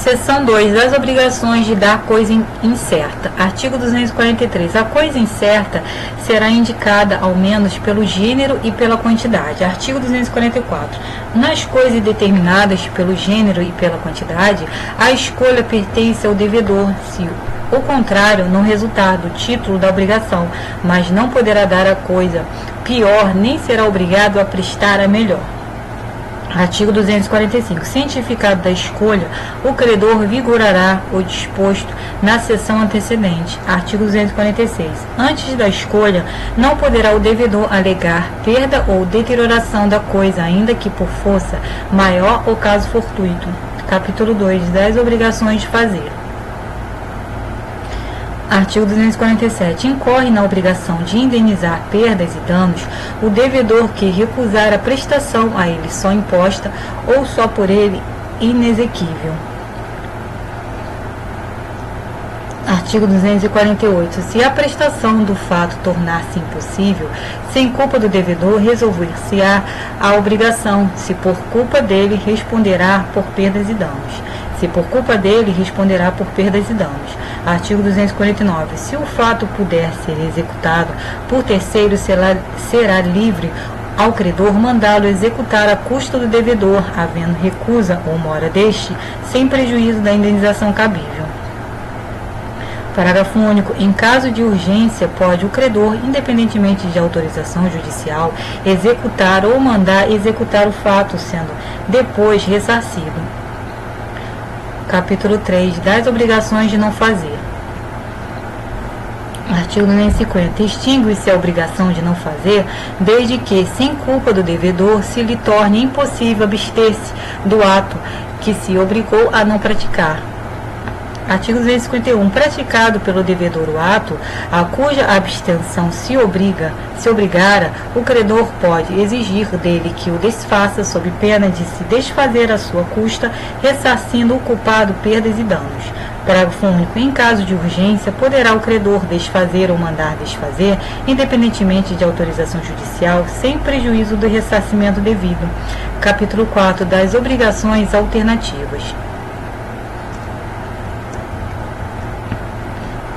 Seção 2. Das obrigações de dar coisa incerta. Artigo 243. A coisa incerta será indicada ao menos pelo gênero e pela quantidade. Artigo 244. Nas coisas determinadas pelo gênero e pela quantidade, a escolha pertence ao devedor, se o contrário não resultar do título da obrigação, mas não poderá dar a coisa pior, nem será obrigado a prestar a melhor. Artigo 245. Cientificado da escolha, o credor vigorará o disposto na seção antecedente. Artigo 246. Antes da escolha, não poderá o devedor alegar perda ou deterioração da coisa, ainda que por força maior ou caso fortuito. Capítulo 2. Das obrigações de fazer. Artigo 247. Incorre na obrigação de indenizar perdas e danos o devedor que recusar a prestação a ele só imposta ou só por ele inexequível. Artigo 248. Se a prestação do fato tornar-se impossível, sem culpa do devedor, resolver-se-á a obrigação. Se por culpa dele, responderá por perdas e danos. Se por culpa dele, responderá por perdas e danos. Artigo 249. Se o fato puder ser executado por terceiro, será livre ao credor mandá-lo executar a custa do devedor, havendo recusa ou mora deste, sem prejuízo da indenização cabível. Parágrafo único. Em caso de urgência, pode o credor, independentemente de autorização judicial, executar ou mandar executar o fato, sendo depois ressarcido. Capítulo 3. Das obrigações de não fazer. Artigo 250. Extingue-se a obrigação de não fazer, desde que, sem culpa do devedor, se lhe torne impossível abster-se do ato que se obrigou a não praticar. Artigo 251. Praticado pelo devedor o ato a cuja abstenção se obrigara, o credor pode exigir dele que o desfaça sob pena de se desfazer à sua custa, ressarcindo o culpado perdas e danos. Parágrafo único. Em caso de urgência, poderá o credor desfazer ou mandar desfazer, independentemente de autorização judicial, sem prejuízo do ressarcimento devido. Capítulo 4. Das obrigações alternativas.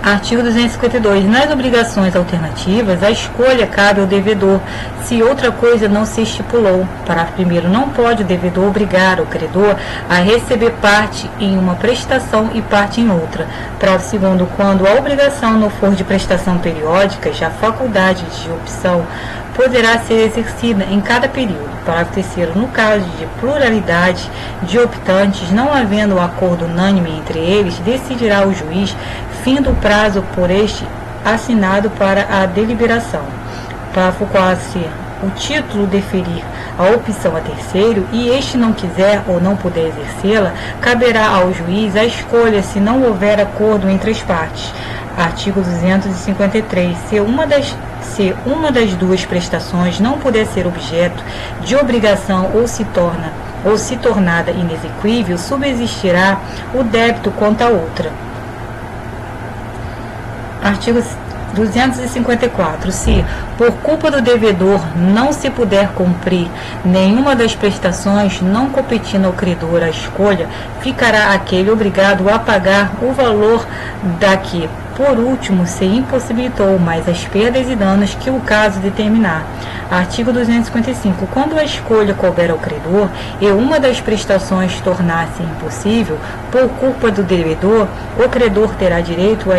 Artigo 252. Nas obrigações alternativas, a escolha cabe ao devedor, se outra coisa não se estipulou. Parágrafo 1º. Não pode o devedor obrigar o credor a receber parte em uma prestação e parte em outra. Parágrafo 2º. Quando a obrigação não for de prestação periódica, a faculdade de opção poderá ser exercida em cada período. Parágrafo 3º. No caso de pluralidade de optantes, não havendo um acordo unânime entre eles, decidirá o juiz, fim do prazo por este assinado para a deliberação. Parágrafo 4. Se o título deferir a opção a terceiro e este não quiser ou não puder exercê-la, caberá ao juiz a escolha se não houver acordo entre as partes. Artigo 253. Se uma das duas prestações não puder ser objeto de obrigação ou se tornada inexequível, subsistirá o débito quanto à outra. Artigo 254. Se, por culpa do devedor, não se puder cumprir nenhuma das prestações, não competindo ao credor a escolha, ficará aquele obrigado a pagar o valor da que, por último, se impossibilitou, mais as perdas e danos que o caso determinar. Artigo 255. Quando a escolha couber ao credor e uma das prestações tornar-se impossível, por culpa do devedor, o credor terá direito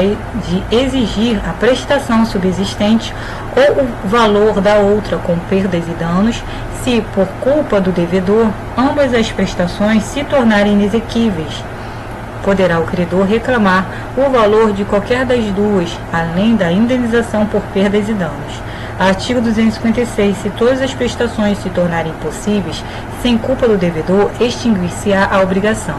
de exigir a prestação subsistente ou o valor da outra com perdas e danos, se, por culpa do devedor, ambas as prestações se tornarem inexequíveis. Poderá o credor reclamar o valor de qualquer das duas, além da indenização por perdas e danos. Artigo 256. Se todas as prestações se tornarem impossíveis, sem culpa do devedor, extinguir-se-á a obrigação.